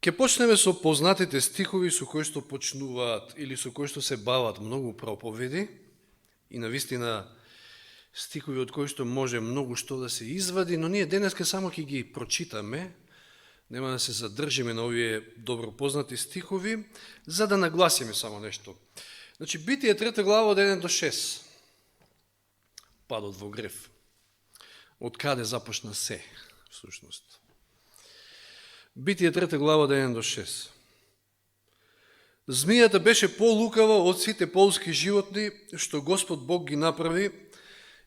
Ке почнеме со познатите стихови со кои што почнуваат или со кои што се бават многу проповеди и навистина стихови од кои што може многу што да се извади, но ние денеска само ќе ги прочитаме, нема да се задржиме на овие добро познати стихови, за да нагласиме само нешто. Значи, Битие 3 глава од 1 до 6, падот во грев. Од каде започна се, всушност. Битие 3 глава од 1 до 6. Змијата беше полукава од сите полски животни, што Господ Бог ги направи,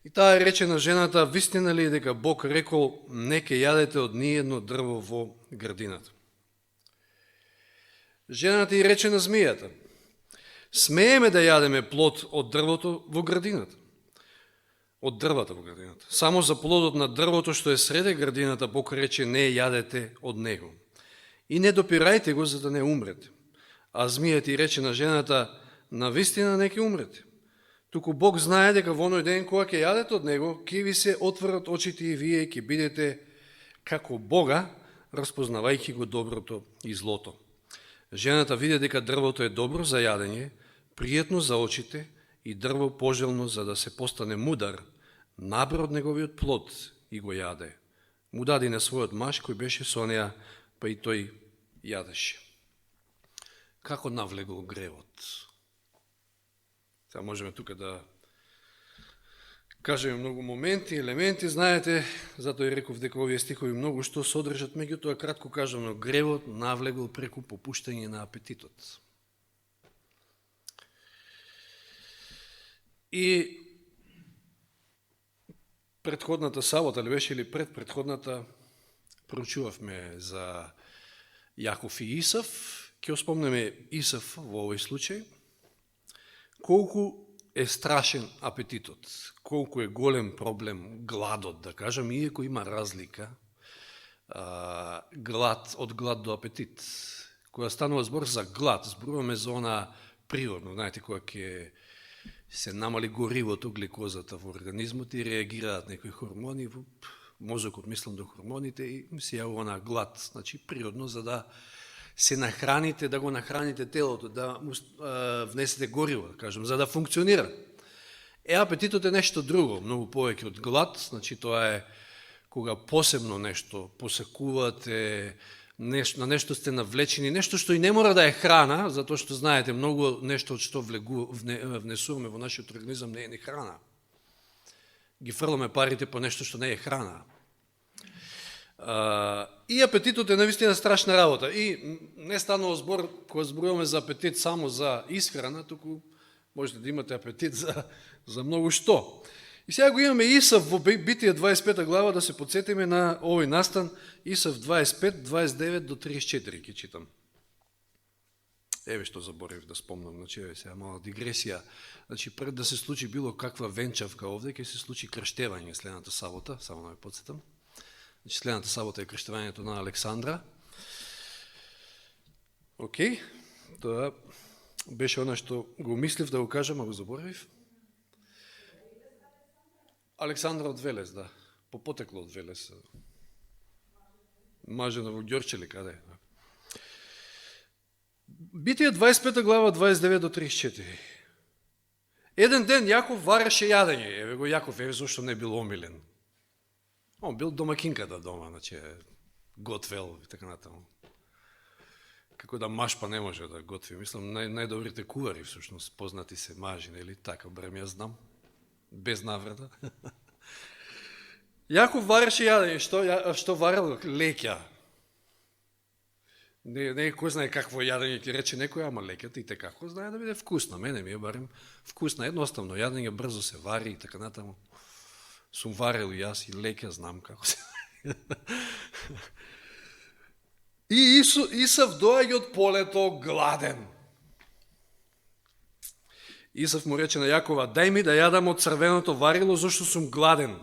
и таа рече на жената: вистина ли дека Бог рекол, не ке јадете од ниедно дрво во градината? Жената и рече на змијата: смееме да јадеме плод од дрвото во градината, од дрвата во градината. Само за плодот на дрвото што е среде градината Бог рече: не јадете од него. И не допирајте го за да не умрете. А змијата и рече на жената: навистина не ќе умрете. Туку Бог знае дека во оној ден кога ќе јадете од него, ќе ви се отворат очите и вие ќе бидете како Бога, распознавајќи го доброто и злото. Жената виде дека дрвото е добро за јадење, пријатно за очите и дрво пожелно за да се постане мудар, набра од неговиот плод и го јаде. Му даде на својот маж кој беше со неа, па и тој јадеше. Како навлегол гревот? Сега можеме тука да кажеме многу моменти, елементи, знаете, затоа и реков дека овие стихови многу што содржат, меѓутоа кратко кажано, гревот навлегол преку попуштање на апетитот. И предходната сабота, ли беше или предходната, проучувавме за Јаков и Исав. Ќе спомнеме Исав во овој случај. Колку е страшен апетитот, колку е голем проблем гладот, да кажем, иако има разлика, глад, од глад до апетит. Кога станува збор за глад, зборуваме за она природно, знаете, кога ќе се намали горивото, гликозата во организмот и реагираат некои хормони, мозокот мислам до хормоните и се јавува на глад, значи природно, за да се нахраните, да го нахраните телото, да внесете гориво, да кажем, за да функционира. Апетитот е нешто друго, многу повеќе од глад, значи тоа е кога посебно нешто посакувате, на нешто сте навлечени, нешто што и не мора да е храна, затоа што знаете, многу нешто од што внесуваме во нашиот организам не е ни храна. Ги фрламе парите по нешто што не е храна. И апетитот е навистина страшна работа. И не станува збор, кога зборуваме за апетит само за исхрана, туку можете да имате апетит за многу што. И сега го имаме Исав во Битие 25 глава, да се подсетиме на овој настан, Исав 25, 29 до 34, ќе читам. Еве што заборев да спомнам, значи сега мала дигресија. Значи пред да се случи било каква венчавка овде, ќе се случи крштевање следната сабота, само да ме подсетам. Значи, следната сабота е крштевањето на Александра. Океј, тоа беше она што го мислив да го кажам, а го заборавив. Александра од Велес, да. По потекло од Велес. Мажена во Ѓорчели, каде е. Битие 25 глава, 29 до 34. Еден ден Јаков вареше јадење. Еве го Јаков, еве зашто не бил омилен. Он бил домакинката дома, значи готвел и така натаму. Како да маж па не може да готви. Мислам, најдобрите кувари, всушност, познати се мажи, нели? Така, барем ја знам. Без навреда. Јаков вареше јадење. Што варел? Леќа. Не кој знае какво јадење ќе рече некој, ама леќата и како знае да биде вкусно. Мене ми е барем вкусно. Едноставно, јадење брзо се вари и така натаму. Сум варел и јас и леќа знам како се. И Исав доаѓа од полето гладен. Исав му рече на Јакова: дај ми да јадам од црвеното варило, зашто сум гладен.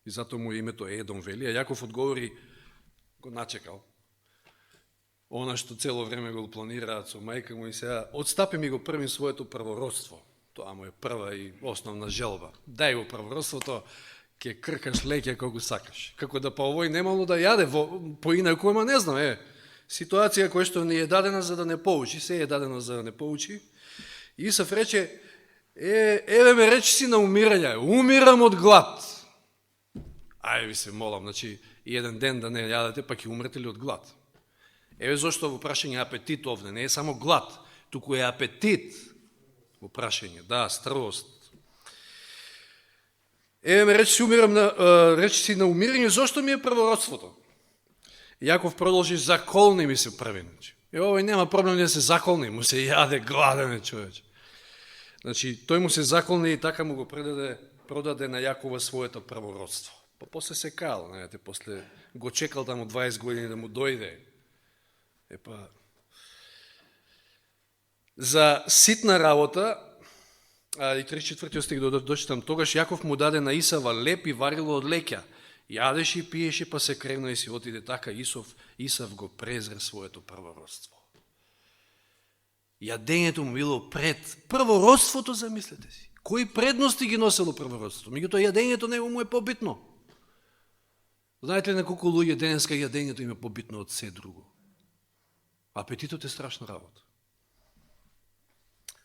И затоа му името Едом вели, а Јаков одговори, го начекал. Она што цело време го планираат со мајка му и сега, отстапи ми го првим своето првородство. Тоа му е прва и основна желба. Дај го првородството, ќе кркаш леќа колку сакаш. Како да па овој немало да јаде, поинаку, ама не знам, Ситуација која што ни е дадена за да не поучи, се е дадена за да не поучи. Исав рече, еве ме речи си на умирање, умирам од глад. Ајде ви се молам, значи, и еден ден да не јадете, па ќе умрете ли од глад? Еве зашто во прашање апетит овде, не е само глад, туку е апетит во прашање, да, стрвост. Еве ме речи си на умирање, зашто ми е првородството? Јаков продолжи, заколни ми се први. И овој нема проблем да се заколни, му се јаде гладен е човеч. Значи, тој му се заколни и така му го продаде на Јакова своето првородство. Па после се каал, знаете, после го чекал таму 20 години да му дојде. За ситна работа, и 34 стих да дочитам, тогаш Јаков му даде на Исава леп и варило од леќа. Јадеше и пиеше, па се кревна и си отиде, така Исав го презре своето првородство. Јадењето му било пред првородството, замислете си. Кои предности ги носело првородството? Меѓутоа јадењето него му е побитно. Знаете ли на колку луѓе денеска јадењето им е побитно од се друго? Апетитот е страшна работа.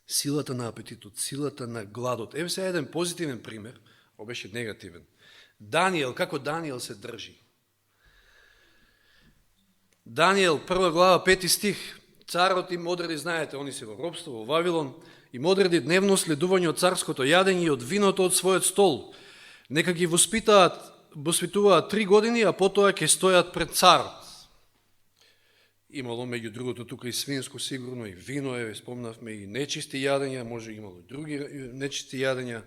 Силата на апетитот, силата на гладот. Еве сега еден позитивен пример, ово беше негативен. Даниел, како Даниел се држи. Даниел, 1 глава, 5 стих. Царот им одреди, знаете, они се во робство, во Вавилон, им одреди дневно следување од царското јадење и од виното од својот стол. Нека ги воспитуваат 3 години, а потоа ќе стојат пред царот. Имало меѓу другото тука и свинско сигурно, и вино, спомнавме, и нечисти јадења, може имало и други нечисти јадења.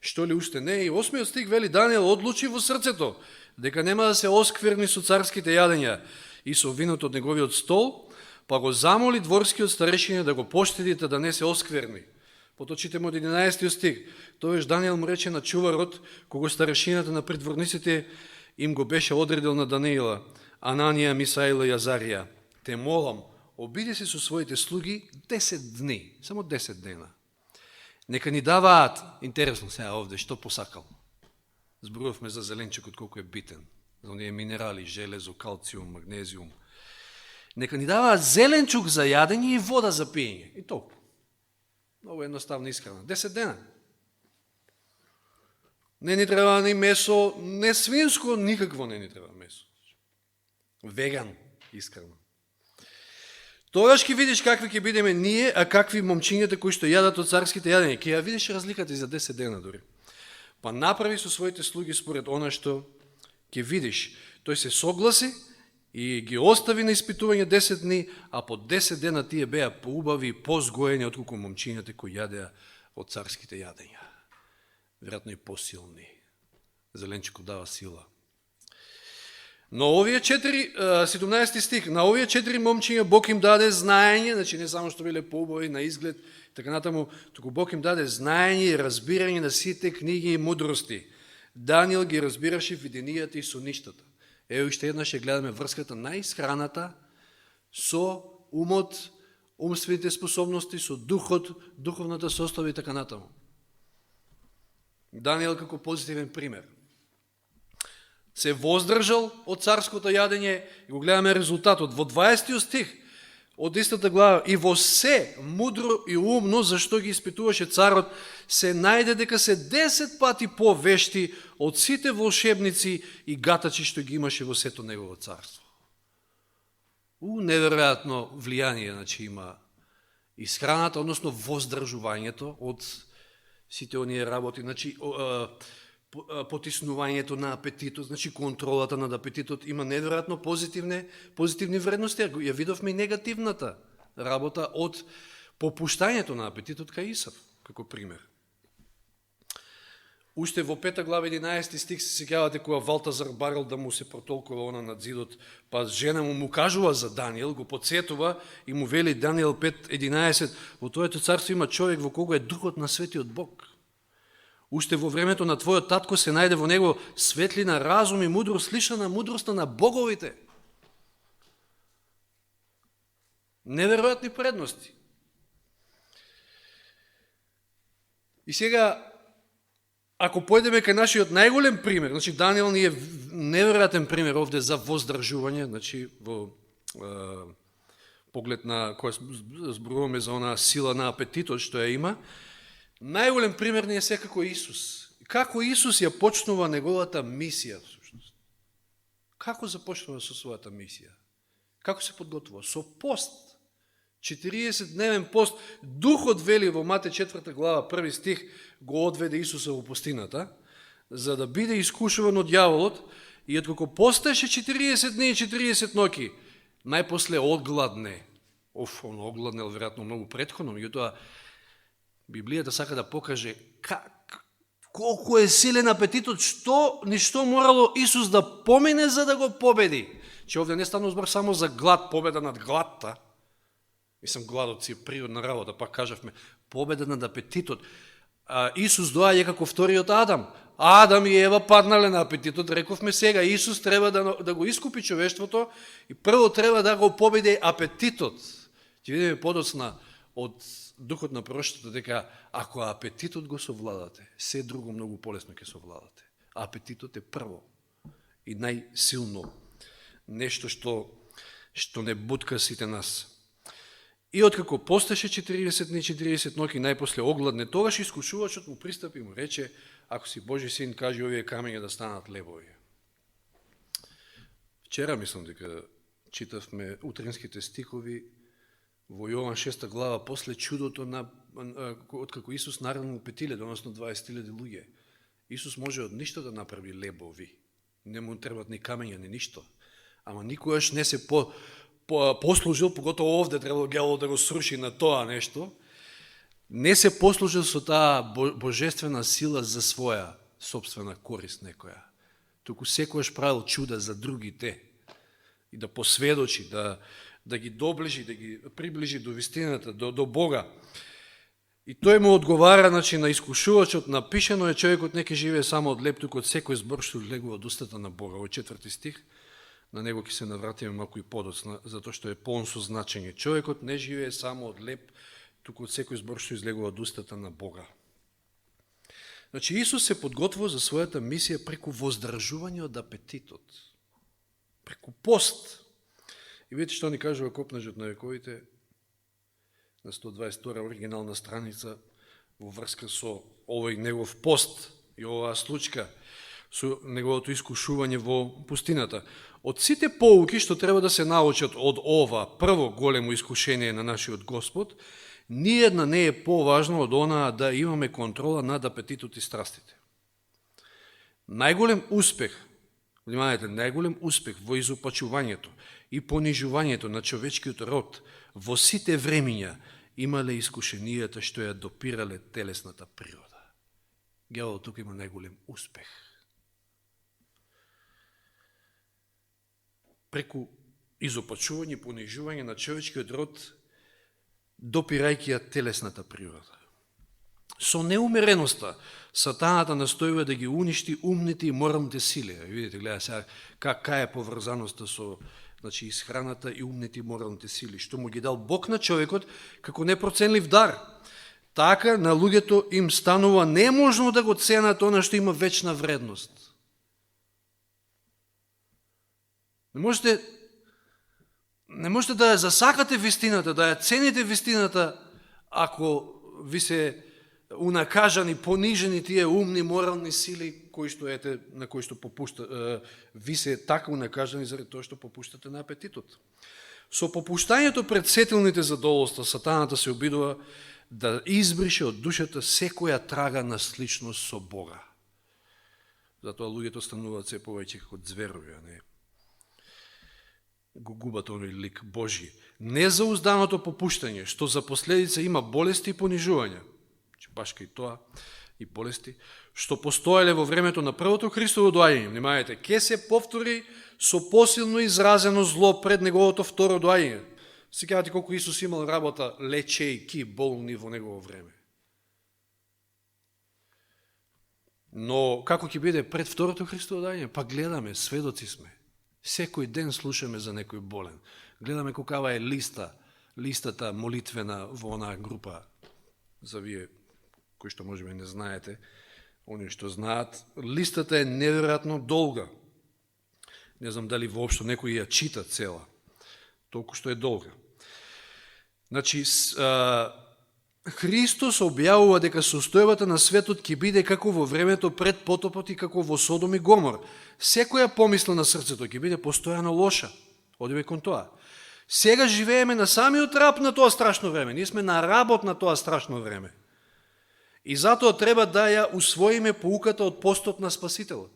Што ли уште не? И 8 стих вели, Даниел одлучи во срцето дека нема да се оскверни со царските јадења и со виното од неговиот стол, па го замоли дворскиот старешина да го поштедите да не се оскверни. Потоа читаме од 11 стих. Тоеш Даниел му рече на чуварот, кога старешината на придворниците им го беше одредил на Даниила, Ананија, Мисаила и Азарија. Те молам, обиди се со своите слуги 10 дни, само 10 дена. Нека ни даваат, интересно сега овде, што посакал. Зборувавме за зеленчукот колку е битен, за оние минерали, железо, калциум, магнезиум. Нека ни даваат зеленчук за јадење и вода за пиење. И толку. Много едноставна исхрана. 10 дена. Не ни треба ни месо, не свинско, никакво не ни треба месо. Веган исхрана. Тогаш ќе видиш какви ќе бидеме ние, а какви момчињата кои што јадат од царските јадења. Ќе ја видиш разликата и за 10 дена дори. Па направи со своите слуги според она што ќе видиш. Тој се согласи и ги остави на испитување 10 дни, а по 10 дена тие беа поубави и позгоени отколку момчињата кои јадеа од царските јадења. Веројатно и посилни. Зеленчукот дава сила. Но овие 17 стих, на овие 4 момчиња Бог им даде знаење, значи не само што биле поубави на изглед, така натаму, туку Бог им даде знаење и разбирање на сите книги и мудрости. Даниел ги разбираше виденијата и соништата. Ево уште еднаш ќе гледаме врската на исхраната со умот, умствените способности, со духот, духовната состава и така натаму. Даниел како позитивен пример. Се воздржал од царското јадење и го гледаме резултатот. Во 20 стих од истата глава и во се мудро и умно, зашто ги испитуваше царот, се најде дека се 10 пати повешти од сите волшебници и гатачи што ги имаше во сето негово царство. Неверојатно влијание, значи, има исхраната, односно воздржувањето од сите оние работи, значи потиснувањето на апетитот, значи контролата над апетитот има неверојатно позитивни вредности, а ја видовме и негативната работа од попуштањето на апетитот кај Исав, како пример. Уште во 5 глава 11 стих се сеќавате кога Валтазар барал да му се протолкува она над зидот, па жена му кажува за Даниел, го подсетува и му вели Даниел 5:11, во твоето царство има човек во кого е духот на светиот Бог. Уште во времето на твојот татко се најде во него светлина, разум и мудрост, слична на мудростта на боговите. Неверојатни предности. И сега, ако појдеме кај нашиот најголем пример, значи Даниел ни е неверојатен пример овде за воздржување, значи во поглед на која зборуваме за онаа сила на апетитот што ја има, најголем пример ни е секако Исус. Како Исус ја почнува неговата мисија, всушност? Како започнува со својата мисија? Како се подготвува? Со пост. 40-дневен пост. Духот вели во Матеј 4 глава, 1 стих, го одведе Исуса во пустината, за да биде искушуван од дјаволот, и откако постеше 40 дни и 40 ноќи, најпосле одгладне. Он одгладнел веројатно многу претходно, меѓутоа Библијата сака да покаже колку е силен апетитот, ништо морало Исус да помине за да го победи. Че овде не станува збор само за глад, победа над гладта. Мислам, гладот си е природна работа, пак кажавме, победа над апетитот. Исус доаѓа како вториот Адам. Адам и Ева паднале на апетитот, рековме сега, Исус треба да го искупи човештвото и прво треба да го победи апетитот. Ќе видиме подоцна од духот на пророштото дека ако апетитот го совладате, се друго многу полесно ќе совладате. Апетитот е прво и најсилно нешто што не бутка сите нас. И откако постеше 40 дни, 40 ноќи, најпосле огладне, тогаш искушувачот му пристапи и му рече: ако си Божи син, кажи овие камења да станат лебови. Вчера мислам дека читавме утринските стихови во Јован 6 глава, после чудото откако Исус наранил 5.000, односно 20.000 луѓе. Исус може од ништо да направи лебови. Не му требат ни камења, ни ништо. Ама никогаш не се послужил, поготово овде требало гјаволот да го сруши на тоа нешто, не се послужил со таа божествена сила за своја собствена корист некоја. Туку секојаш правил чуда за другите и да посведочи, да ги доближи, да ги приближи до вистината, до Бога. И тој му одговара, на искушувачот, напишено е: човекот не ќе живее само од леб, туку од секој збор што излегува од устата на Бога. Во 4 стих, на него ќе се навратиме малку и подоцна, затоа што е полн со значење. Човекот не живее само од леб, туку од секој збор што излегува од устата на Бога. Значи, Исус се подготвува за својата мисија преку воздржување од апетитот, преку пост. И видите што ни кажува Копнежот на вековите, на 122 оригинална страница, во врска со овој негов пост и оваа случка, со неговото искушување во пустината. Од сите поуки што треба да се научат од ова прво големо искушение на нашиот Господ, ниедна не е поважна од онаа да имаме контрола над апетитот и страстите. Најголем успех, внимавајте, најголем успех во изопачувањето и понижувањето на човечкиот род во сите времиња имале искушенијата што ја допирале телесната природа. Гјаволот тука има најголем успех. Преку изопачување и понижување на човечкиот род, допирајќи ја телесната природа. Со неумереноста, сатаната настојува да ги уништи умните и моралните сили. Видите, гледа сега кака е поврзаноста со исхраната и умните и моралните сили, што му ги дал Бог на човекот како непроценлив дар. Така на луѓето им станува неможно да го ценат она што има вечна вредност. Не можете да ја засакате вистината, да ја цените вистината, ако ви се унакажани, понижени тие умни, морални сили, на кои што ви се така унакажани заради тоа што попуштате на апетитот. Со попуштањето пред сетилните задоволства, сатаната се обидува да избрише од душата секоја трага на сличност со Бога. Затоа луѓето стануваат се повеќе како зверови, а не го губат оној лик Божи. Незаузданото попуштање, што за последица има болести и понижување, баш кај тоа и болести, што постоеле во времето на првото Христово доаѓање. Внимавајте, ке се повтори со посилно изразено зло пред неговото второ доаѓање. Сеќавате колку Исус имал работа лечејки болни во негово време. Но како ќе биде пред второто Христово доаѓање? Па гледаме, сведоци сме. Секој ден слушаме за некој болен. Гледаме какава е листата молитвена во онаа група. За вие кои што можеби не знаете, оние што знаат, листата е неверојатно долга. Не знам дали воопшто некој ја чита цела. толку што е долга. Значи, Христос објавува дека состојбата на светот ќе биде како во времето пред потопот и како во Содом и Гомор. Секоја помисла на срцето ќе биде постојано лоша. Одиме кон тоа. Сега живееме на самиот раб на тоа страшно време. Ние сме на работ на тоа страшно време. И затоа треба да ја усвоиме поуката од постот на Спасителот.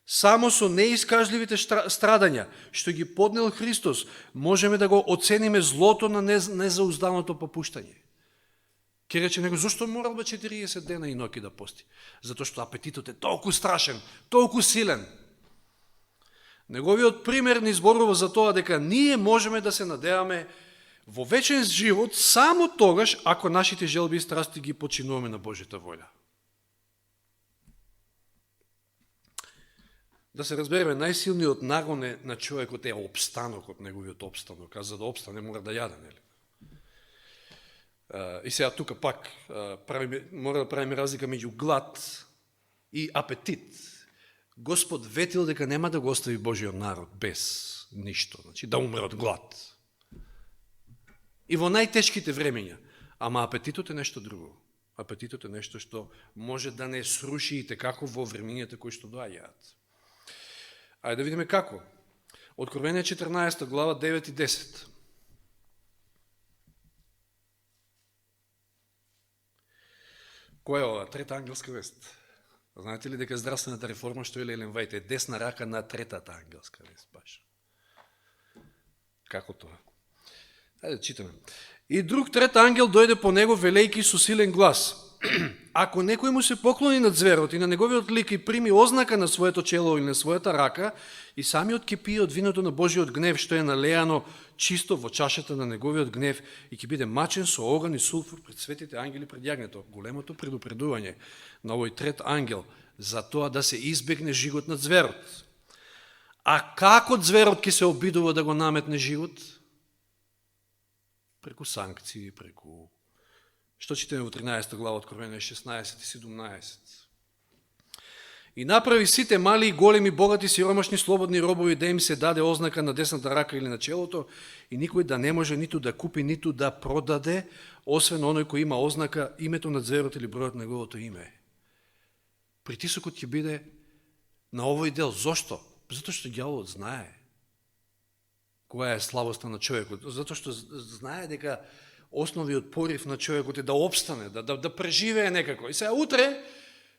Само со неискажливите страдања, што ги поднел Христос, можеме да го оцениме злото на незаузданото попуштање. Ке рече него, зашто морал бе 40 дена и ноќи да пости? Затоа што апетитот е толку страшен, толку силен. Неговиот пример ни зборува за тоа дека ние можеме да се надеваме во вечен живот само тогаш ако нашите желби и страсти ги починуваме на Божјата воља. Да се разбереме, најсилниот нагон на човекот е опстанокот, неговиот опстанок, а за да опстане мора да јаде, нели? И сега тука пак мора да правиме разлика меѓу глад и апетит. Господ ветил дека нема да го остави Божиот народ без ништо, значи да умре од глад. И во најтешките времења, ама апетитот е нешто друго. Апетитот е нешто што може да не сруши и како во времењата кои што доаѓаат. Ајде да видиме како. Откровение 14 глава 9 и 10. Која е ова? Трета ангелска вест. Знаете ли дека здравствената реформа што е Елен Вајт е десна рака на третата ангелска вест баш? Како тоа? Ајде читаме. И друг трет ангел дојде по него велејки со силен глас. Ако некој му се поклони на зверот и на неговиот лик и прими ознака на своето чело или на својата рака, и самиот ќе пие од виното на Божиот гнев, што е налеано чисто во чашата на неговиот гнев, и ќе биде мачен со оган и сулфур пред светите ангели пред јагнето. Големото предупредување на овој трет ангел за тоа да се избегне жигот на зверот. А како зверот ќе се обидува да го наметне жигот? Преку санкции, преку... Што читаме во 13 глава, Откровение 16 и 17. И направи сите мали и големи, богати, сиромашни, слободни робови да им се даде ознака на десната рака или на челото, и никој да не може ниту да купи, ниту да продаде, освен оној кој има ознака, името на зверот или бројот на неговото име. Притисокот ќе биде на овој дел. Зошто? Затоа што ѓаволот знае која е слабоста на човекот. Затоа што знае дека основниот порив на човекот е да опстане, да преживее некако. И сега утре,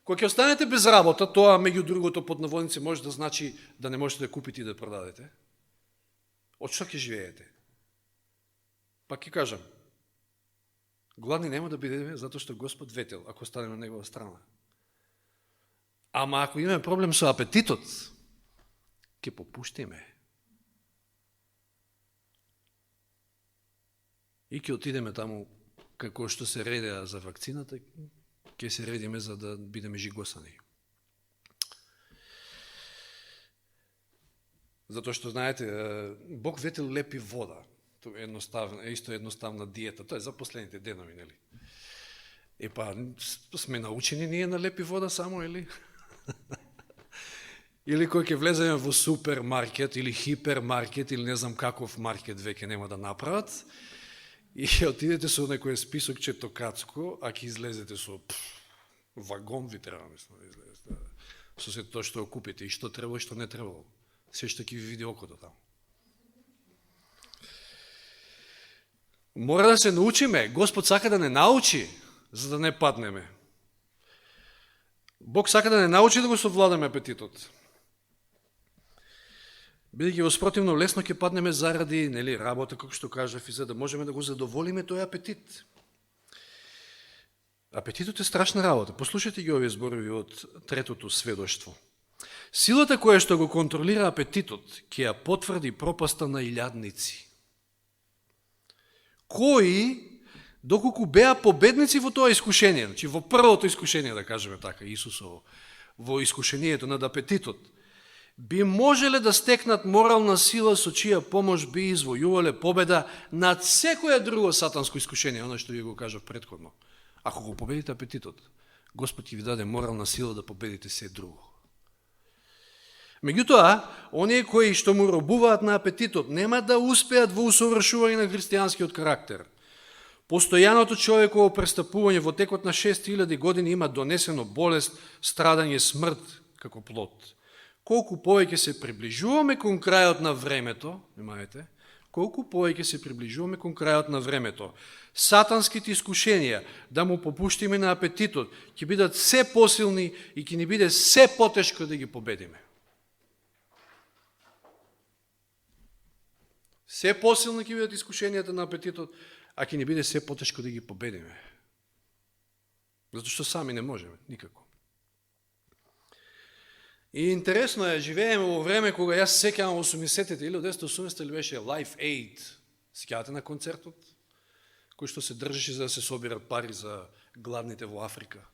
кога ќе останете без работа, тоа меѓу другото под наводници може да значи да не можете да купите и да продадете. Од што ќе живеете? Пак ќе кажам, гладни нема да бидеме, затоа што Господ ветел, ако останеме на негова страна. Ама ако имаме проблем со апетитот, ќе попуштиме. И ќе отидеме таму, како што се редеа за вакцината, ќе се редиме за да бидеме жигосани. Затоа што, знаете, Бог ветел лепи вода. Тоа е исто едноставна диета. Тоа е за последните денови, нели? Па, сме научени ние на лепи вода само, или? Или кој ќе влеземе во супермаркет, или хипермаркет, или не знам каков маркет веќе нема да направат, и отидете со некој список четокацко, а ќе излезете со вагон ви треба, мислам, да излезете. Со се тоа што купите и што треба и што не треба. Се што ќе ви види окото таму. Мора да се научиме. Господ сака да не научи, за да не паднеме. Бог сака да не научи да го совладаме апетитот. Бидејќи во спротивно лесно ќе паднеме заради работа, како што кажав, и за да можеме да го задоволиме тој апетит. Апетитот е страшна работа. Послушайте ги овие зборови од третото сведоштво. Силата која што го контролира апетитот ќе ја потврди пропаста на илјадници, кои, доколку беа победници во тоа искушение, значи во првото искушение, да кажеме така, Исусово, во искушението над апетитот, би можеле да стекнат морална сила со чија помош би извојувале победа над секоја друго сатанско искушение, оно што ви го кажав претходно. Ако го победите апетитот, Господ ќе ви даде морална сила да победите се друго. Меѓутоа, оние кои што му робуваат на апетитот, нема да успеат во усовршување на христијанскиот карактер. Постојаното човеково престапување во текот на 6000 години има донесено болест, страдање, смрт како плод. Колку повеќе се приближуваме кон крајот на времето, внимавајте, колку повеќе се приближуваме кон крајот на времето, сатанските искушенија да му попуштиме на апетитот ќе бидат се посилни и ќе ни биде се потешко да ги победиме. Се посилни ќе бидат искушенијата на апетитот, а ќе ни биде се потешко да ги победиме. Затоа што сами не можеме, никако. И интересно е, живееме во време кога јас сеќавам 80-те, 1980 или беше Live Aid, сеќавате на концертот, кој што се држеше за да се собират пари за гладните во Африка.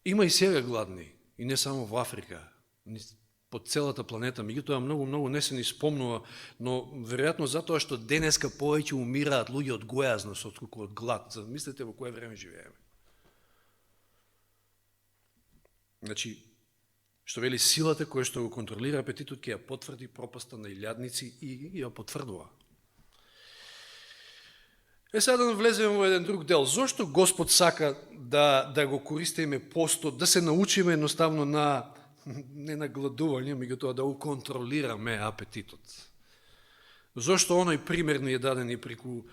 Има и сега гладни, и не само во Африка, по целата планета, меѓутоа многу не се ни спомнува, но веројатно затоа што денеска повеќе умираат луѓе од гојазност отколку од глад. Мислете во кое време живееме. Значи, што вели силата која што го контролира апетитот ќе ја потврди пропаста на илјадници и ја потврдува. Сега да влеземе во еден друг дел. Зошто Господ сака да го користиме постот, да се научиме едноставно на не на гладување, меѓутоа да го контролираме апетитот? Зошто оној пример ни е даден и преку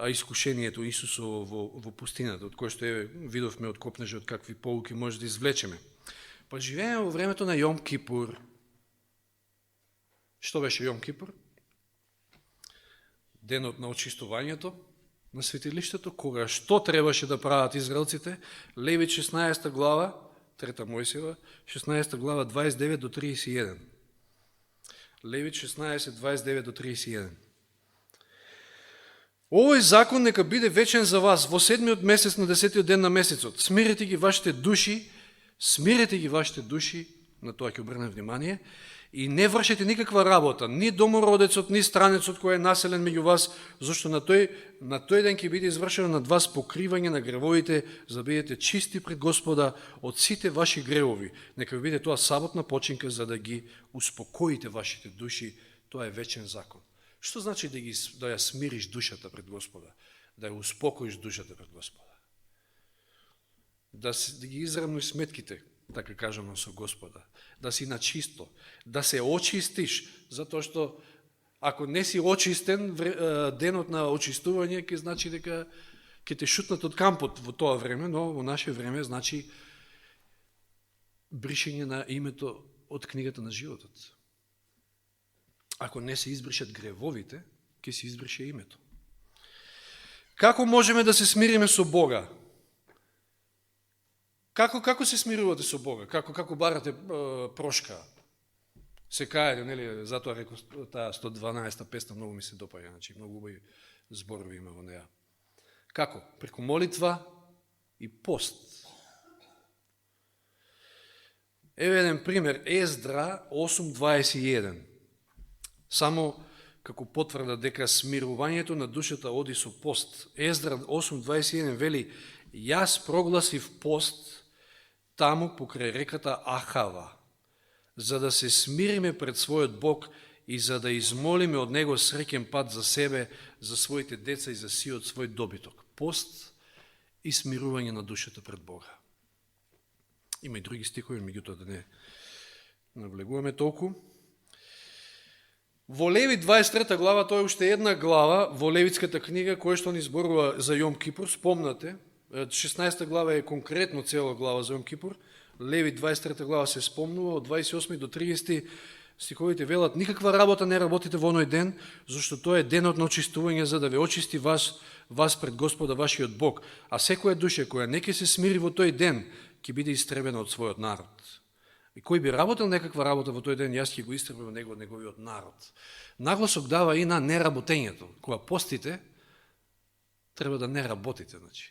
искушението Исусово во пустината, од кој што видовме од копнежот какви поуки може да извлечеме? Па живееме во времето на Јом Кипур. Што беше Јом Кипур? Денот на очистувањето на светилиштето, кога што требаше да прават израелците? Левит 16 глава, 3 Мојсева, 16 глава 29 до 31. Левит 16, 29 до 31. Овој закон нека биде вечен за вас во 7-миот месец на 10-тиот ден на месецот. Смирете ги вашите души, на тоа ќе обрнем внимание, и не вршете никаква работа, ни домородецот, ни странецот кој е населен меѓу вас, зашто на тој ден ќе биде извршено над вас покривање на гревовите, за да бидете чисти пред Господа од сите ваши гревови. Нека биде тоа саботна починка за да ги успокоите вашите души. Тоа е вечен закон. Што значи да ја смириш душата пред Господа? Да ја успокоиш душата пред Господа? Да ги изравниш сметките, така кажано, со Господа, да си на чисто, да се очистиш, затоа што ако не си очистен, денот на очистување ќе значи дека ќе те шутнат од кампот во тоа време, но во наше време значи бришење на името од книгата на животот. Ако не се избришат гревовите, ќе се избрише името. Како можеме да се смириме со Бога? Како се смирувате со Бога? Како барате прошка? Се кајате, нели? Затоа реков таа 112-та песна многу ми се допаѓа, значи многу убави зборови има во неа. Како? Преку молитва и пост. Еве еден пример, Ездра 8:21. Само како потврда дека смирувањето на душата оди со пост. Ездра 8:21 вели: јас прогласив пост таму покрај реката Ахава, за да се смириме пред својот Бог и за да измолиме од Него среќен пат за себе, за своите деца и за сиот свој добиток. Пост и смирување на душата пред Бога. Има и други стихови, меѓутоа да не навлегуваме толку. Во Левит 23 глава, тоа е уште една глава во Левитската книга, која што ни зборува за Јом Кипур, спомнате, 16 глава е конкретно цела глава за Јом Кипур, Левит 23 глава се спомнува, од 28 до 30 стиховите велат: никаква работа не работите во оној ден, зашто тоа е денот на очистување, за да ве очисти вас пред Господа вашиот Бог. А секоја душа која не ќе се смири во тој ден, ќе биде истребена од својот народ. И кој би работел некаква работа во тој ден, јас ќе го истребам него од неговиот народ. Нагласок дава и на неработењето. Кога постите, треба да не работите, значи.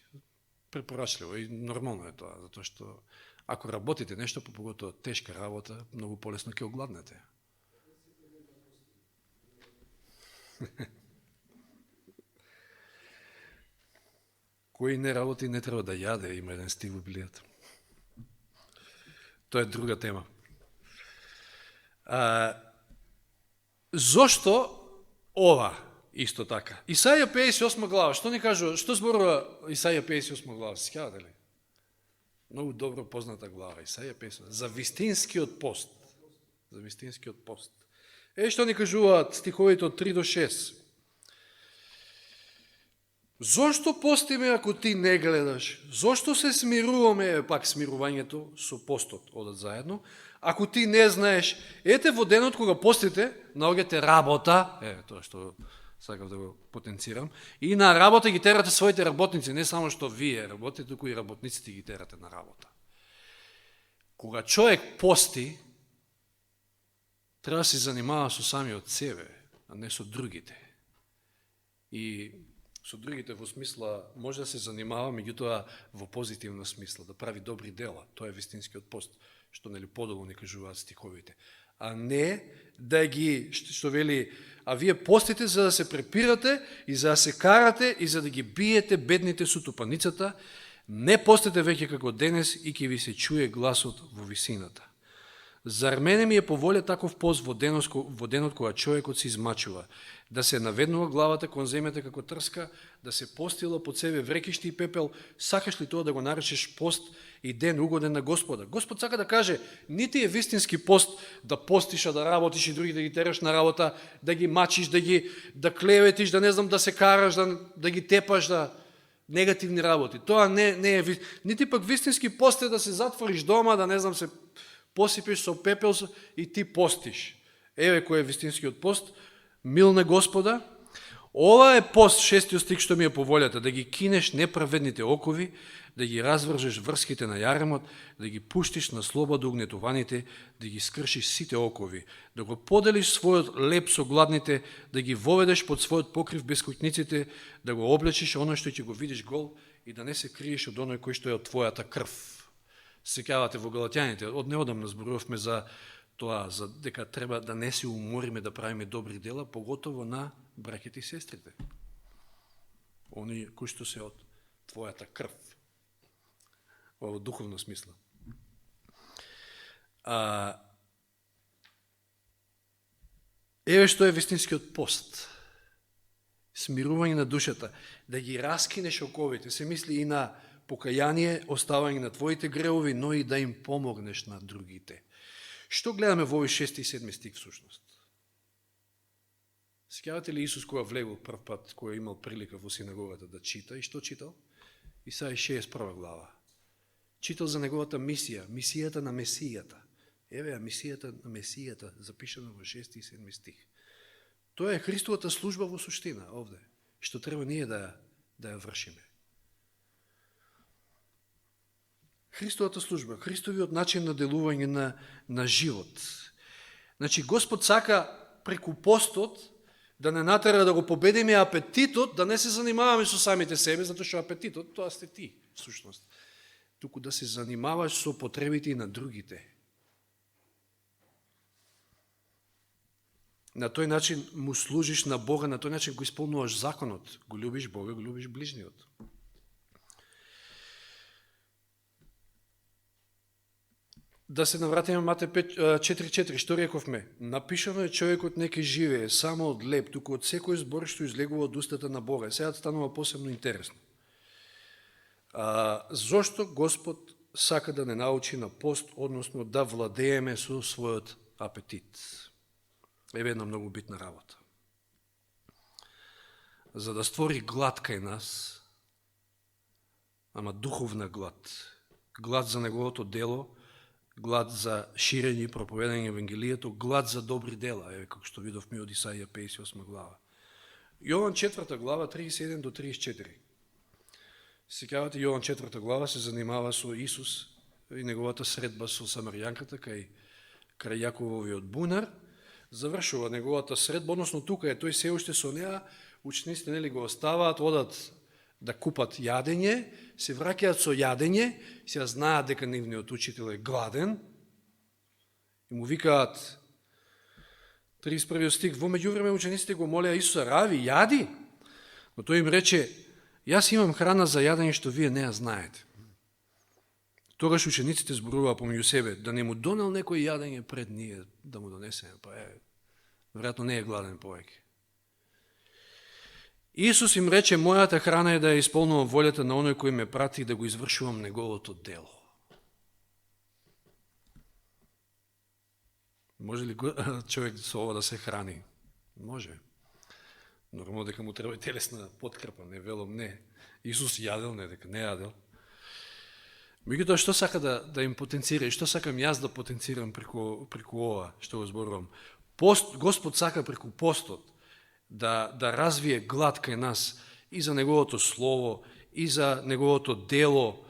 Препорачливо и нормално е тоа, затоа што ако работите нешто, попоготоа тешка работа, многу полесно ќе огладнете. Кој не работи, не треба да јаде, има еден стих во Библијата. Тоа е друга тема. Зошто ова исто така? Исаја 58 глава, што ни кажува, што зборува Исаја 58 глава, сеќавате ли? Многу добро позната глава, Исаја 58, за вистинскиот пост. За вистинскиот пост. Што ни кажуваат стиховите од 3 до 6. Зошто постиме ако ти не гледаш? Зошто се смируваме, пак смирувањето со постот одат заедно, ако ти не знаеш? Ете во денот кога постите, наоѓате работа, тоа што сакав да го потенцирам, и на работа ги терате своите работници, не само што вие работите, туку и работниците ги терате на работа. Кога човек пости, треба да се занимава со самиот себе, а не со другите. И со другите во смисла може да се занимава, меѓутоа во позитивна смисла, да прави добри дела. Тоа е вистинскиот пост, што нели подолу не кажуваат стиховите. А не да ги, што вели, а вие постите за да се препирате и за да се карате и за да ги биете бедните со тупаницата, не постите веќе како денес и ќе ви се чуе гласот во висината. Зар мене ми е поволе таков пост во денот кога човекот се измачува, да се наведнува главата кон земјата како трска, да се постила под себе врекишти и пепел, сакаш ли тоа да го наречеш пост и ден угоден на Господа? Господ сака да каже, нити е вистински пост да постиш, да работиш и други да ги тераш на работа, да ги мачиш, да клеветиш, да не знам, да се караш, да ги тепаш, негативни работи. Тоа не е нити пак вистински пост е да се затвориш дома, да не знам, се посипеш со пепел и ти постиш. Еве кој е вистинскиот пост, мил на Господа. Ова е пост, 6 стих, што ми е поволјата, да ги кинеш неправедните окови, да ги развржеш врските на јаремот, да ги пуштиш на слобода угнетуваните, да ги скршиш сите окови, да го поделиш својот леп со гладните, да ги воведеш под својот покрив бескуќниците, да го облечиш оној што ќе го видиш гол и да не се криеш од оној кој што е од твојата крв. Секавате во Галатјаните, од неодамна зборувавме за тоа, за дека треба да не се умориме да правиме добри дела, поготово на браќите и сестрите. Они кои што се од твојата крв. Во духовна смисла. Еве што е вистинскиот пост. Смирување на душата, да ги раскинеш оковите, се мисли и на покаяние, оставање на твоите гревови, но и да им помогнеш на другите. Што гледаме во овој 6 и 7 стих всушност? Сеќавате ли Исус кога влегол прв пат, кога имал прилика во синагогата да чита, и што читал? Исаја 61 глава. Читал за неговата мисија, мисијата на Месијата. Еве, мисијата на Месијата, запишана во 6 и 7 стих. Тоа е Христовата служба во суштина, овде, што треба ние да ја вршиме. Христовата служба, Христовиот начин на делување на живот. Значи, Господ сака преку постот да не натера да го победиме апетитот, да не се занимаваме со самите себе, затоа што апетитот, тоа сте ти, всушност. Туку да се занимаваш со потребите на другите. На тој начин му служиш на Бога, на тој начин го исполнуваш законот. Го любиш Бога, го любиш ближниот. Да се навратиме Мате 4.4, што рековме? Напишано е човекот не ке живее само од леп, туку од секој збор што излегува од устата на Бога. Сега станува посебно интересно. Зошто Господ сака да не научи на пост, односно да владееме со својот апетит? Еве една многу битна работа. За да створи глад кај нас, ама духовна глад, глад за неговото дело, глад за ширење и проповедање Евангелието, глад за добри дела, еве како што видовме од Исаија 58 глава. Јован 4 глава 37 до 34. Сеќавате, Јован 4 глава се занимава со Исус и неговата средба со самарјанката крај Јакововиот бунар. Завршува неговата средба, односно тука е тој се уште со неа, учениците нели го оставаат, одат да купат јадење, се враќаат со јадење, сега знаат дека нивниот учител е гладен, и му викаат, 31 стих, во меѓувреме учениците го молеа Исуса, рави, јади, но тој им рече, јас имам храна за јадење што вие не ја знаете. Тогаш учениците зборуваа помеѓу себе, да не му донел некој јадење пред ние да му донесеме, па веројатно не е гладен повеќе. Исус им рече, мојата храна е да ја исполнувам волјата на оној кој ме прати и да го извршувам неговото дело. Може ли човек со ова да се храни? Може. Нормално дека му треба и телесна подкрепа, не велом не. Исус јадел, не дека не јадел. Меѓутоа, што сака да им потенцира и што сакам јас да потенцирам преку ова што го зборувам? Господ сака преку постот да развие глад кај нас и за неговото слово, и за неговото дело,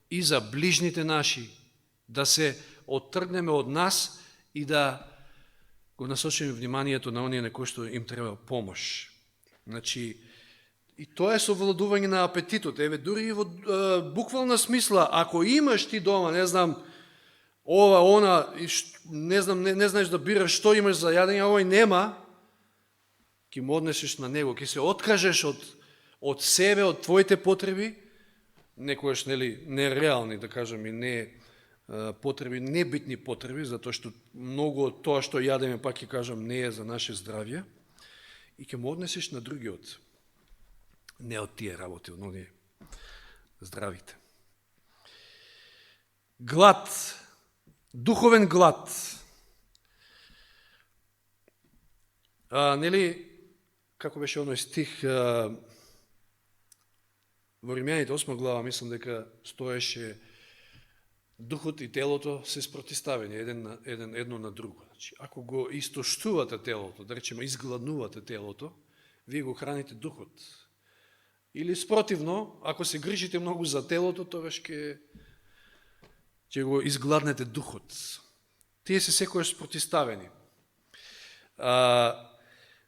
и за ближните наши, да се оттргнеме од нас и да го насочиме вниманието на оние на кои што им треба помош. Значи, и тоа е совладување на апетитот. Еве, дури и во буквална смисла, ако имаш ти дома, не знам, ова, она, не знам, не знаеш да бираш што имаш за јадење, овој нема, ќе му однесеш на него, ќе се откажеш од себе, од твоите потреби, некојаш нереални, да кажем, и не потреби, небитни потреби, затоа што многу од тоа што јадеме, пак ќе кажам, не е за наше здравје, и ќе му однесеш на другиот, не од тие работи, од оние здравите. Глад, духовен глад. Нели, како беше оној стих, во Римјаните 8 глава, мислам дека стоеше духот и телото се спротиставени едно на друго. Значи, ако го истоштувате телото, да речеме изгладнувате телото, вие го храните духот. Или спротивно, ако се грижите многу за телото, тогаш ќе го изгладнете духот. Тие се секојаш спротиставени.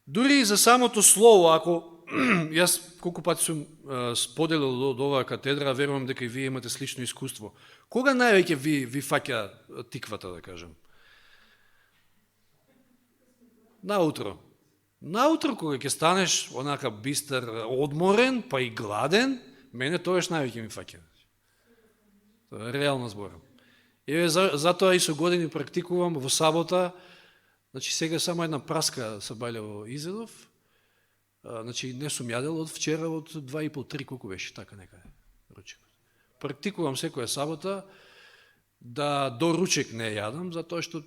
Дури и за самото слово, ако јас колку пати сум споделил од оваа катедра, верувам дека и вие имате слично искуство. Кога највеќе ви фаќа тиквата, да кажем? Наутро. Наутро, кога ќе станеш онака бистар, одморен, па и гладен, мене тоаш највеќе ми фаќа. Тоа е реално зборам. Еве, затоа и со години практикувам во сабота, значи сега само една праска сабаљаво изедов, значи не сум јадел од вчера, од 2,5-3, колку беше, така некаде, ручекот. Практикувам секоја сабота да до ручек не јадам, затоа што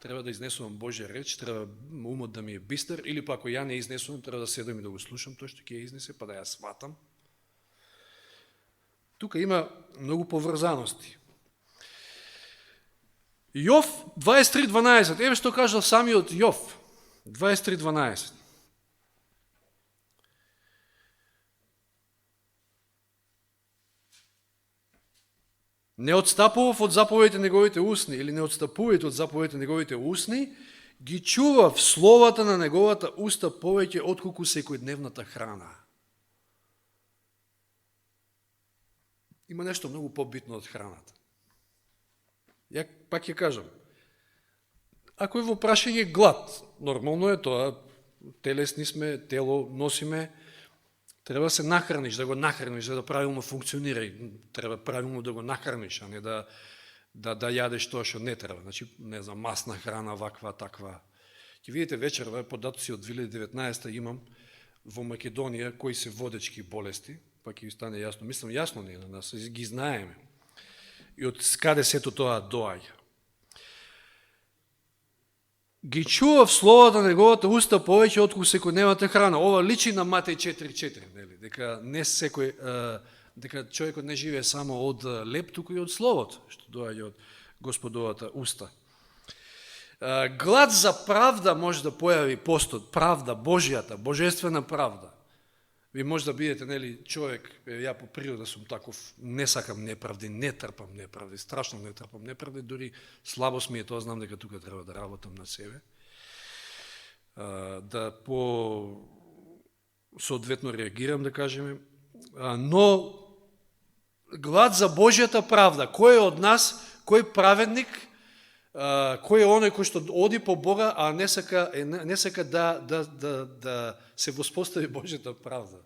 треба да изнесувам Божја реч, треба умот да ми е бистар, или па ако ја не изнесувам, треба да седам и да го слушам тоа што ќе ја изнесе, па да ја сватам. Тука има многу поврзаности. Јов 23.12, еве што кажал самиот Јов, 23.12. Не отстапував од заповедите неговите усни, или не отстапувајте од заповедите неговите усни, ги чував словата на неговата уста повеќе отколку секојдневната храна. Има нешто многу побитно од храната. Ја пак ќе кажам, ако е во прашање глад, нормално е тоа, телесни сме, тело носиме, треба да се нахраниш, да го нахраниш, да правилно функционира, треба правилно да го нахраниш, а не да јадеш тоа што не треба. Значи, не знам, масна храна, ваква, таква. Ќе видите вечерва, податоци од 2019 имам во Македонија кои се водечки болести, па ќе ви стане јасно. Мислам, јасно не на нас, ги знаеме. И од каде сето тоа доаѓа. Ги чував словата на неговата уста повеќе отколку секојдневната храна. Ова личи на Матеј 4.4, нели? Дека не секој, дека човекот не живее само од леп, туку и од словото што доаѓа од Господовата уста. Глад за правда може да појави постот, правда, Божјата, божествена правда. Ви може да бидете, нели, човек, ја по природа сум таков, не сакам неправди, не трпам неправди, страшно не трпам неправди, дури слабост ми е тоа, знам дека тука треба да работам на себе, да по соодветно реагирам, да кажеме, но глад за Божјата правда, кој е од нас, кој праведник, кој е оној кој што оди по Бога, а не сака да се воспостави Божјата правда.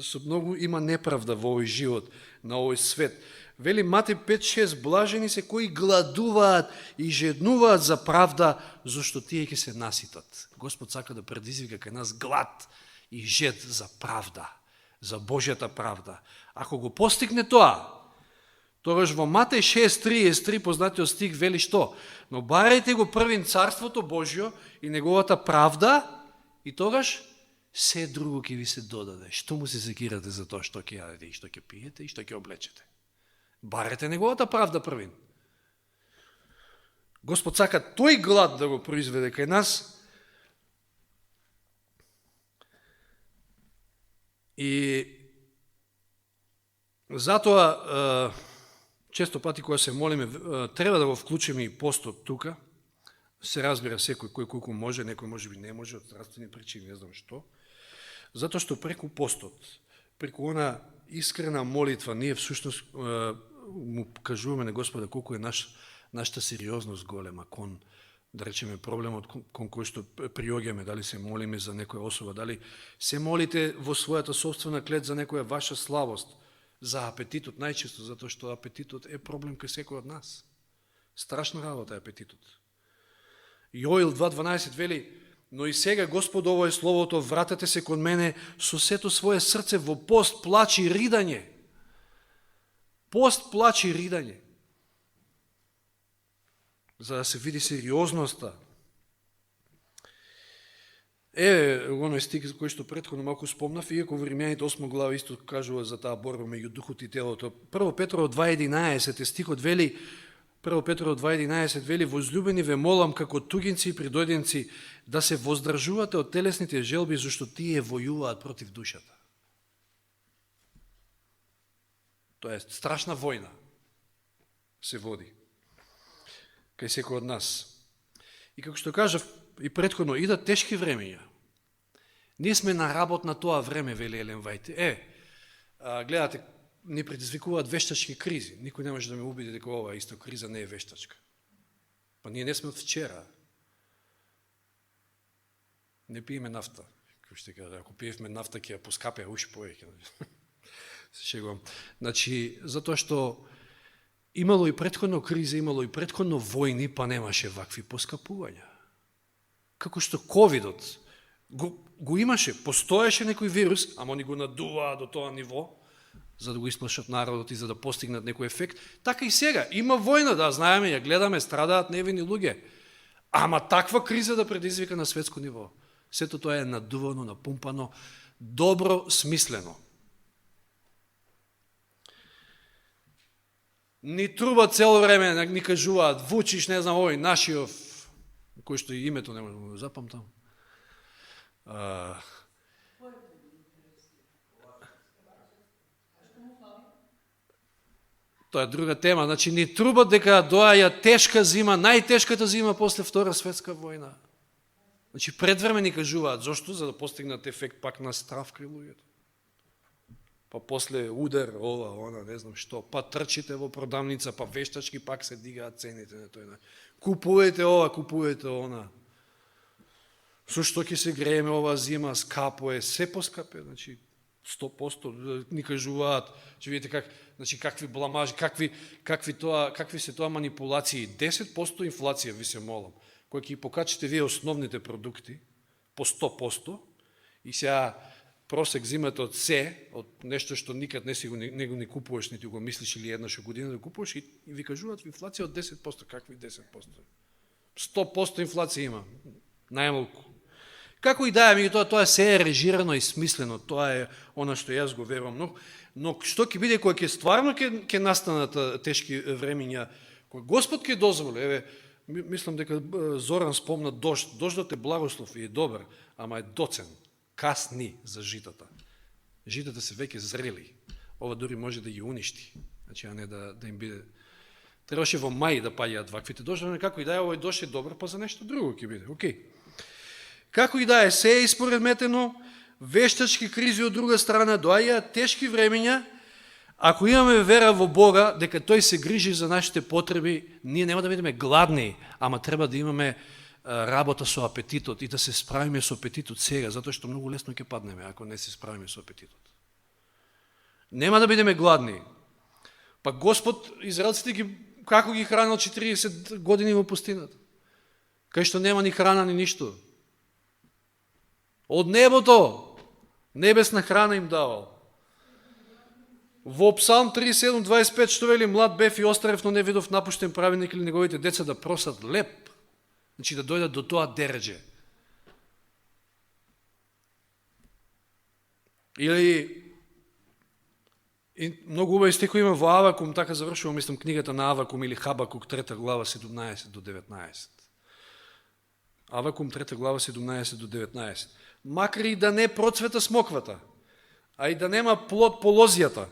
Со многу има неправда во овој живот, на овој свет. Вели Матеј 5:6, блажени се кои гладуваат и жеднуваат за правда, зашто тие ќе се наситат. Господ сака да предизвика кај нас глад и жед за правда, за Божјата правда. Ако го постигне тоа, тогаш во Матеј 6:33 познатиот стих вели што? Но барајте го првин царството Божјо и неговата правда, и тогаш се друго ќе ви се додаде. Што му се секирате за тоа што ќе јадете и што ќе пиете и што ќе облечете? Барете неговата правда првин. Господ сака тој глад да го произведе кај нас. И затоа често пати кога се молиме, треба да го вклучиме и постот тука. Се разбира секој кој колку може, некој може би не може од здравствени причини, не знам што. Затоа што преку постот, преку она искрена молитва, ние всушност му кажуваме на Господа колку е нашата сериозност голема кон, да речеме, проблемот кон кој што приоѓаме, дали се молиме за некоја особа, дали се молите во својата собствена клет за некоја ваша слабост, за апетитот, најчесто, затоа што апетитот е проблем кај секој од нас. Страшна работа е апетитот. Јоил 2:12 вели, но и сега, Господ, ово е словото, вратете се кон мене со сето свое срце во пост, плач и ридање. Пост, плач и ридање. За да се види сериозноста. Оној стих кој што претходно малку спомнав, иако во Римјаните 8 глава исто кажува за таа борба меѓу духот и телото. 1 Петрово 2:11 стихот вели, 1 Петрово 2:11 вели, возлюбени ве молам како тугинци и придојденци да се воздржувате од телесните желби, зашто тие војуваат против душата. Тоа е страшна војна се води кај секој од нас. И како што кажав и претходно, идат тешки времења. Ние сме на работ на тоа време, вели Елен Вајт. Гледате, ни предизвикуваат вештачки кризи. Никој не може да ме убеди дека ова исто криза не е вештачка. Па ние не сме од вчера. Не пиеме нафта. Ако пиевме нафта, ќе ја поскапе уши повеќе. Се шегувам. Значи, затоа што имало и претходно криза, имало и претходно војни, па немаше вакви поскапувања. Како што ковидот го имаше, постоеше некој вирус, ама они го надуваа до тоа ниво, за да го исплашат народот и за да постигнат некој ефект. Така и сега, има војна, да знаеме, ја гледаме, страдаат невини луѓе. Ама таква криза да предизвика на светско ниво. Сето тоа е надувано, напумпано, добро смислено. Ни труба цело време, ни кажуваат, Вучиш, не знам, овој, Нашиов, кој што и името не можам да го запамтам. Тоа е друга тема. Значи, ни трубат дека доаја тешка зима, најтешката зима после Втора светска војна. Значи, предвреме ни кажуваат, зошто? За да постигнат ефект пак на страв кај луѓето. Па после удар, ова, она, не знам што, па трчите во продавница, па вештачки пак се дигаат цените на тој. Купувате ова, купувате она. Со што ќе се грееме ова зима, скапо е, се поскапе, значи 100% ни кажуваат, че видите как, значи какви бламажи, какви се тоа манипулации, 10% инфлација ви се молам, кој ќе покачите вие основните продукти по 100% и сега просек зимата од се, од нешто што никад не го ни купуваш, нити го мислиш или еднаш година да купуваш и ви кажуваат инфлација од 10%, какви 10%? 100% инфлација има, најмалку. Како и да е, тоа се е режирано и смислено, тоа е она што јас го верувам, но што ќе биде кога ќе стварно ќе настанат тешки времења, кога Господ ќе дозволи, еве, мислам дека Зоран спомна дожд, дождот е благослов и е добар, ама е доцен, касни за житата. Житата се веќе зрели, ова дури може да ги уништи, значи, а не да им биде. Требаше во мај да паѓаат ваквите дождови, како и да е, овој дожд е добар, па за нешто друго ќе биде, окей. Како и да е, се е испоредметено, вештачки кризи од друга страна, доаѓаат тешки времења, ако имаме вера во Бога, дека Тој се грижи за нашите потреби, ние нема да бидеме гладни, ама треба да имаме работа со апетитот и да се справиме со апетитот сега, затоа што многу лесно ќе паднеме, ако не се справиме со апетитот. Нема да бидеме гладни. Па Господ израелците како ги хранил 40 години во пустината? Кај што нема ни храна, ни ништо. Од небото небесна храна им давал. Во Псалм 37:25 што вели: млад бев и остарев, но не видов напуштен праведник или неговите деца да просат леп. Значи да дојдат до тоа дереđe. Или и многу убави стихови има во Авакум, така завршувам, мислам, книгата на Авакум или Хабакук, 3 глава 17 до 19. Авакум 3 глава 17 до 19. Макар и да не процвета смоквата, а и да нема плод по лозијата,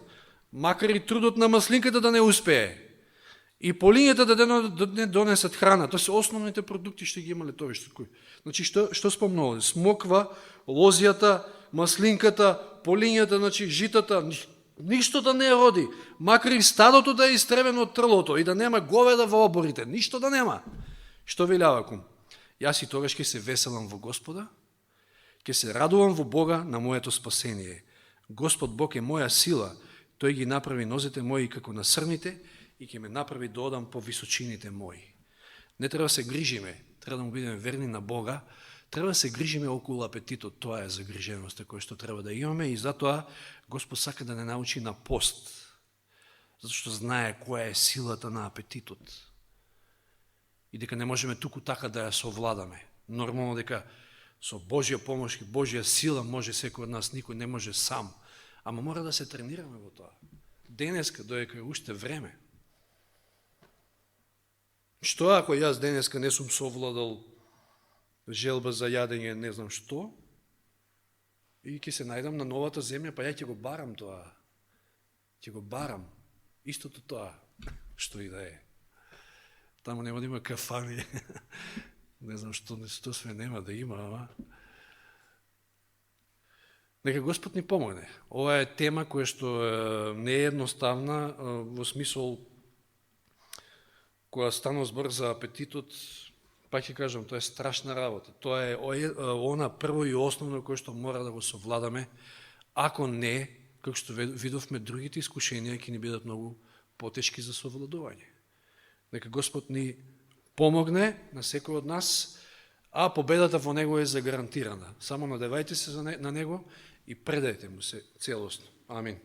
макар и трудот на маслинката да не успее, и полињата да не донесат храна, тоа се основните продукти што ги има летовиште. Значи, што спомнуваме? Смоква, лозијата, маслинката, полињата, значи, житата, ништо да не роди, макар и стадото да е истребено од трлото и да нема говеда во оборите, ништо да нема. Што вели Авакум? Јас и тогаш ќе се веселам во Господа, ќе се радувам во Бога на моето спасение. Господ Бог е моја сила, тој ги направи нозете мои како на срните и ќе ме направи да одам по височините мои. Не треба се грижиме, треба да му бидеме верни на Бога, треба да се грижиме околу апетитот, тоа е загриженоста која што треба да имаме и затоа Господ сака да не научи на пост, зашто знае која е силата на апетитот и дека не можеме туку така да ја совладаме. Нормално дека со Божја помош и Божја сила може секој од нас, никој не може сам, ама мора да се тренираме во тоа. Денеска, доека е уште време. Што ако јас денеска не сум совладал желба за јадење, не знам што, и ќе се најдам на новата земја, па ја ќе го барам тоа. Ќе го барам. Истото тоа, што и да е. Таму нема да има кафани. Не знам што све нема да има, ама. Нека Господ ни помогне. Ова е тема која што не е едноставна, во смисол, која станува збор за апетитот, па ќе кажам, тоа е страшна работа. Тоа е она прво и основно кое што мора да го совладаме. Ако не, како што видовме, другите искушенија ќе ни бидат многу потешки за совладување. Нека Господ ни помогне на секој од нас, а победата во Него е загарантирана. Само надевајте се на Него и предајте Му се целосно. Амин.